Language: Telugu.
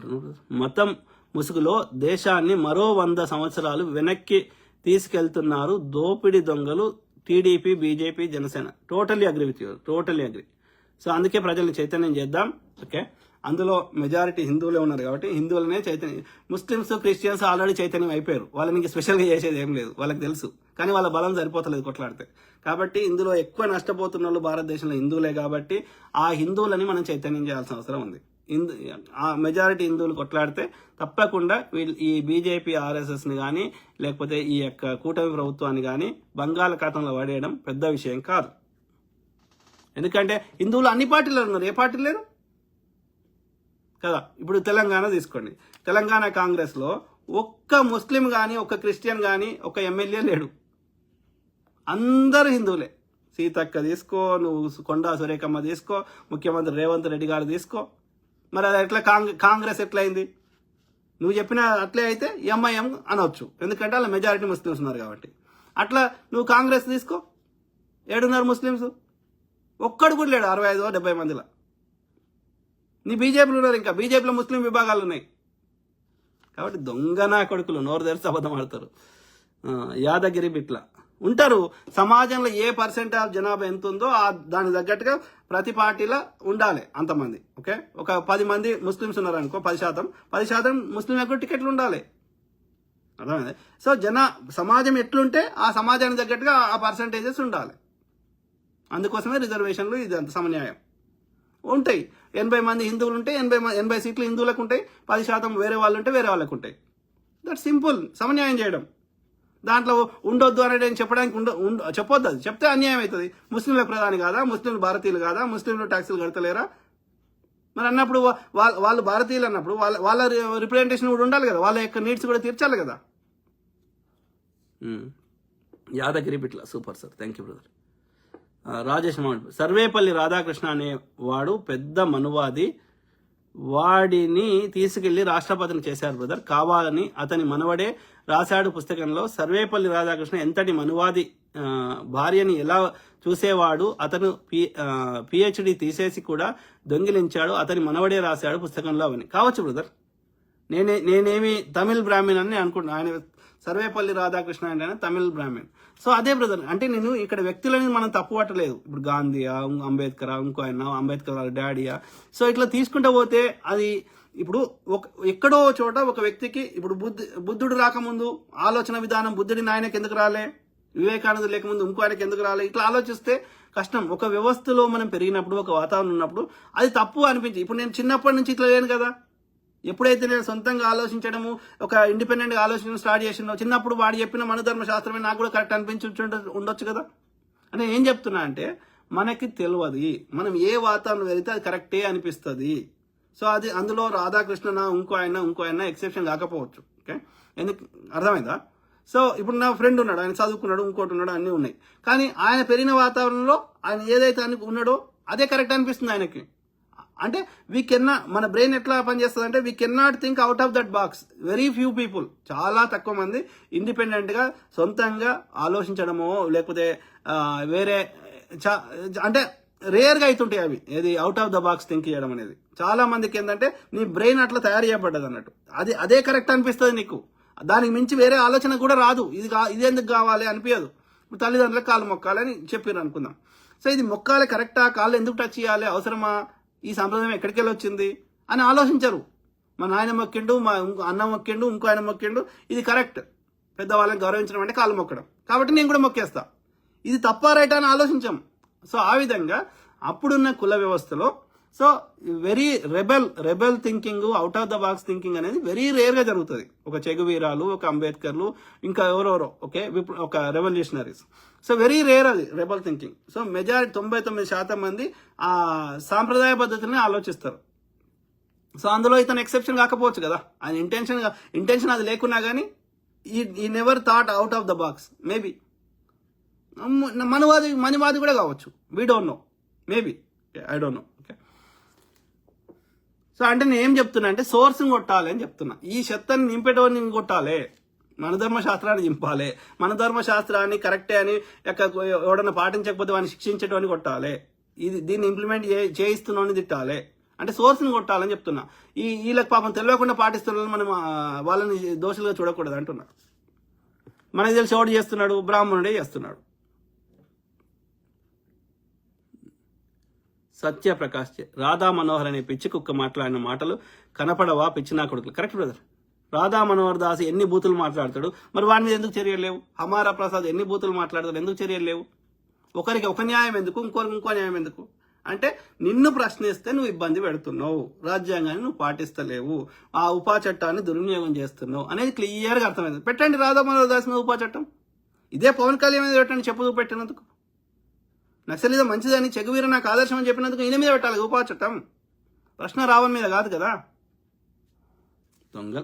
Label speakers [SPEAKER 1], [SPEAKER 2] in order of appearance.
[SPEAKER 1] అంటున్నారు? మతం ముసుగులో దేశాన్ని మరో 100 సంవత్సరాలు వెనక్కి తీసుకెళ్తున్నారు దోపిడి దొంగలు TDP, BJP, Janasena. Totally agree with you, totally agri. So అందుకే ప్రజల్ని చైతన్యం చేద్దాం. ఓకే, అందులో మెజారిటీ హిందువులే ఉన్నారు కాబట్టి హిందువులనే చైతన్యం. ముస్లిమ్స్, క్రిస్టియన్స్ ఆల్రెడీ చైతన్యం అయిపోయారు. వాళ్ళని స్పెషల్గా చేసేది ఏం లేదు, వాళ్ళకి తెలుసు. కానీ వాళ్ళ బలం సరిపోతలేదు కొట్లాడితే. కాబట్టి ఇందులో ఎక్కువ నష్టపోతున్న వాళ్ళు భారతదేశంలో హిందువులే కాబట్టి ఆ హిందువులని మనం చైతన్యం చేయాల్సిన అవసరం ఉంది. ఆ మెజారిటీ హిందువులు కొట్లాడితే తప్పకుండా ఈ బీజేపీ, ఆర్ఎస్ఎస్ని కానీ లేకపోతే ఈ యొక్క కూటమి ప్రభుత్వాన్ని కానీ బంగాళాఖాతంలో పడేయడం పెద్ద విషయం కాదు. ఎందుకంటే హిందువులు అన్ని పార్టీలు ఉన్నారు, ఏ పార్టీలు లేరు కదా. ఇప్పుడు తెలంగాణ తీసుకోండి, తెలంగాణ కాంగ్రెస్లో ఒక్క ముస్లిం కానీ ఒక్క క్రిస్టియన్ కానీ ఒక ఎమ్మెల్యే లేడు, అందరూ హిందువులే. సీతక్క తీసుకో, నువ్వు కొండా సురేఖమ్మ తీసుకో, ముఖ్యమంత్రి రేవంత్ రెడ్డి గారు తీసుకో. మరి అది ఎట్లా కాంగ్రెస్ ఎట్లయింది? నువ్వు చెప్పిన అట్లే అయితే ఎంఐఎం అనవచ్చు, ఎందుకంటే అలా మెజారిటీ ముస్లిమ్స్ ఉన్నారు కాబట్టి. అట్లా నువ్వు కాంగ్రెస్ తీసుకో, ఏడున్నారు ముస్లిమ్స్? ఒక్కడు కూడా లేడు 65-70 మందిలో. నీ బీజేపీలో ఉన్నారు, ఇంకా బీజేపీలో ముస్లిం విభాగాలు ఉన్నాయి. కాబట్టి దొంగ నా కొడుకులు నోరు తెరిచి అబద్ధం ఆడతారు. యాదగిరి బిట్ల ఉంటారు. సమాజంలో ఏ % జనాభా ఎంత ఉందో దానికి తగ్గట్టుగా ప్రతి పార్టీలో ఉండాలి అంతమంది. ఓకే, ఒక 10 మంది ముస్లిమ్స్ ఉన్నారు అనుకో, 10% ముస్లింలకు టికెట్లు ఉండాలి. అర్థమైంది? సో సమాజం ఎట్లుంటే ఆ సమాజానికి తగ్గట్టుగా ఆ పర్సంటేజెస్ ఉండాలి. అందుకోసమే రిజర్వేషన్లు, ఇది అంత సమన్యాయం ఉంటాయి. 80 మంది హిందువులు ఉంటే 80 సీట్లు హిందువులకు ఉంటాయి, 10% వేరే వాళ్ళు ఉంటే వేరే వాళ్ళకు ఉంటాయి. దట్ సింపుల్, సమన్యాయం చేయడం. దాంట్లో ఉండొద్దు అనేది చెప్పడానికి చెప్పొద్దు, అది చెప్తే అన్యాయం అవుతుంది. ముస్లింలకు ప్రధాని కాదా? ముస్లింలు భారతీయులు కాదా? ముస్లింలు ట్యాక్సులు కడతలేరా? మరి అన్నప్పుడు వాళ్ళు భారతీయులు అన్నప్పుడు వాళ్ళ రిప్రజెంటేషన్ కూడా ఉండాలి కదా, వాళ్ళ యొక్క నీడ్స్ కూడా తీర్చాలి కదా. యాదగిరి బిట్ల super sir, thank you brother. Rajesh మామిడి, సర్వేపల్లి రాధాకృష్ణ అనేవాడు పెద్ద మనువాది, వాడిని తీసుకెళ్లి రాష్ట్రపతిని చేశారు బ్రదర్. కావాలని అతని మనవడే రాశాడు పుస్తకంలో. సర్వేపల్లి రాధాకృష్ణ ఎంతటి మనువాది, భార్యని ఎలా చూసేవాడు, అతను పిహెచ్డి తీసేసి కూడా దొంగిలించాడు, అతని మనవడే రాశాడు పుస్తకంలో అవని. కావచ్చు బ్రదర్, నేనేమి తమిళ్ బ్రాహ్మణ్ అని అనుకుంటున్నాను. ఆయన సర్వేపల్లి రాధాకృష్ణ అంటే తమిళ్ బ్రాహ్మణ్. సో అదే బ్రదర్, అంటే నేను ఇక్కడ వ్యక్తులని మనం తప్పు పట్టలేదు. ఇప్పుడు గాంధీయా, అంబేద్కర్, ఇంకో ఆయన అంబేద్కర్ వాళ్ళ డాడీయా, సో ఇట్లా తీసుకుంటూ పోతే అది ఇప్పుడు ఎక్కడో చోట ఒక వ్యక్తికి, ఇప్పుడు బుద్ధుడు రాకముందు ఆలోచన విధానం బుద్ధుడి నాయనకి ఎందుకు రాలే, వివేకానంద లేకముందు ఇంకో ఆయనకి ఎందుకు రాలే, ఇట్లా ఆలోచిస్తే కష్టం. ఒక వ్యవస్థలో మనం పెరిగినప్పుడు, ఒక వాతావరణం ఉన్నప్పుడు అది తప్పు అనిపించి, ఇప్పుడు నేను చిన్నప్పటి నుంచి ఇట్లా లేను కదా. ఎప్పుడైతే నేను సొంతంగా ఆలోచించడము, ఒక ఇండిపెండెంట్గా ఆలోచించడం స్టార్ట్ చేసినో, చిన్నప్పుడు వాడు చెప్పిన మనధర్మ శాస్త్రమే నాకు కూడా కరెక్ట్ ఉండొచ్చు కదా. అంటే ఏం చెప్తున్నా అంటే, మనకి తెలియదు, మనం ఏ వాతావరణం వెళితే అది కరెక్టే అనిపిస్తుంది. సో అది అందులో రాధాకృష్ణ ఇంకో ఆయన ఎక్సెప్షన్ కాకపోవచ్చు. ఓకే, ఎందుకు అర్థమైందా? సో ఇప్పుడు నా ఫ్రెండ్ ఉన్నాడు, ఆయన చదువుకున్నాడు, ఇంకోటి ఉన్నాడు, అన్నీ ఉన్నాయి. కానీ ఆయన పెరిగిన వాతావరణంలో ఆయన ఏదైతే ఉన్నాడో అదే కరెక్ట్ అనిపిస్తుంది ఆయనకి. అంటే మన బ్రెయిన్ ఎట్లా పనిచేస్తుంది అంటే, we can not think out of that box. Very few people, చాలా తక్కువ మంది ఇండిపెండెంట్గా సొంతంగా ఆలోచించడమో లేకపోతే వేరే అంటే రేర్గా అవుతుంటాయి అవి. ఏది out of the box think చేయడం అనేది. చాలా మందికి ఏంటంటే నీ బ్రెయిన్ అట్లా తయారు చేయబడ్డది అన్నట్టు, అదే కరెక్ట్ అనిపిస్తుంది నీకు. దానికి మించి వేరే ఆలోచన కూడా రాదు. ఇది ఎందుకు కావాలి అనిపించదు. ఇప్పుడు తల్లిదండ్రులకు కాళ్ళు మొక్కాలని చెప్పారు అనుకుందాం. సో ఇది మొక్కాలి కరెక్టా, కాళ్ళు ఎందుకు టచ్ చేయాలి, అవసరమా, ఈ సంప్రదాయం ఎక్కడికి వెళ్ళి వచ్చింది అని ఆలోచించరు. మా నాయన మొక్కిండు, మా అన్న మొక్కిండు, ఇంకో ఆయన మొక్కిండు, ఇది కరెక్ట్. పెద్దవాళ్ళని గౌరవించడం అంటే కాళ్ళు మొక్కడం, కాబట్టి నేను కూడా మొక్కేస్తా. ఇది తప్ప రైట్ అని ఆలోచించాం. సో ఆ విధంగా అప్పుడున్న కుల వ్యవస్థలో so very rebel thinking, out of the box thinking అనేది వెరీ రేర్గా జరుగుతుంది. ఒక చెగువీరాలు, ఒక అంబేద్కర్లు, ఇంకా ఎవరెవరో ఒక రెవల్యూషనరీస్. సో వెరీ రేర్ అది రెబల్ థింకింగ్. సో మెజారిటీ 99% మంది ఆ సాంప్రదాయ పద్ధతిని ఆలోచిస్తారు. సో అందులో ఇతను ఎక్సెప్షన్ కాకపోవచ్చు కదా. ఆయన ఇంటెన్షన్ అది లేకున్నా కానీ ఈ never thought out of the box. Maybe మనువాది కూడా కావచ్చు, we don't know, maybe, I don't know. Okay, so అంటే నేను ఏం చెప్తున్నా అంటే సోర్స్ని కొట్టాలి అని చెప్తున్నా. ఈ చెత్తని నింపేటోని కొట్టాలి, మన ధర్మశాస్త్రాన్ని చింపాలి, మన ధర్మశాస్త్రాన్ని కరెక్టే అని ఎవడన్నా పాటించకపోతే వాడిని శిక్షించేటోని కొట్టాలి, దీన్ని ఇంప్లిమెంట్ చేయిస్తున్నాని తిట్టాలి. అంటే సోర్స్ని కొట్టాలని చెప్తున్నా. వీళ్ళకి పాపం తెలియకుండా పాటిస్తున్న మనం వాళ్ళని దోషులుగా చూడకూడదు అంటున్నా. మనకి తెలిసి ఎవడు చేస్తున్నాడు? బ్రాహ్మణుడే చేస్తున్నాడు. సత్యప్రకాష్ రాధా మనోహర్ అనే పిచ్చి కుక్క మాట్లాడిన మాటలు కనపడవా పిచ్చి నా కొడుకులు? Correct brother. రాధా మనోహర్ దాస్ ఎన్ని బూతులు మాట్లాడతాడు, మరి వాడి మీద ఎందుకు చర్యలు లేవు? హమారా ప్రసాద్ ఎన్ని బూతులు మాట్లాడతాడు, ఎందుకు చర్యలు లేవు? ఒకరికి ఒక న్యాయం ఎందుకు, ఇంకోరికి ఇంకో న్యాయం ఎందుకు? అంటే నిన్ను ప్రశ్నిస్తే నువ్వు ఇబ్బంది పెడుతున్నావు, రాజ్యాంగాన్ని నువ్వు పాటిస్తలేవు, ఆ ఉపా చట్టాన్ని దుర్వినియోగం చేస్తున్నావు అనేది క్లియర్గా అర్థమైంది. పెట్టండి రాధా మనోహర్ దాస్ మీద ఉపా చట్టం. ఇదే పవన్ కళ్యాణ్ మీద పెట్టండి, చెప్పు పెట్టినందుకు. నక్సలిజం మంచిదని చెగువీర నాకు ఆదర్శం అని చెప్పినందుకు ఈయన మీద పెట్టాలి ఉపా చట్టం. ప్రశ్న రావణ్ మీద కాదు కదా. దొంగ.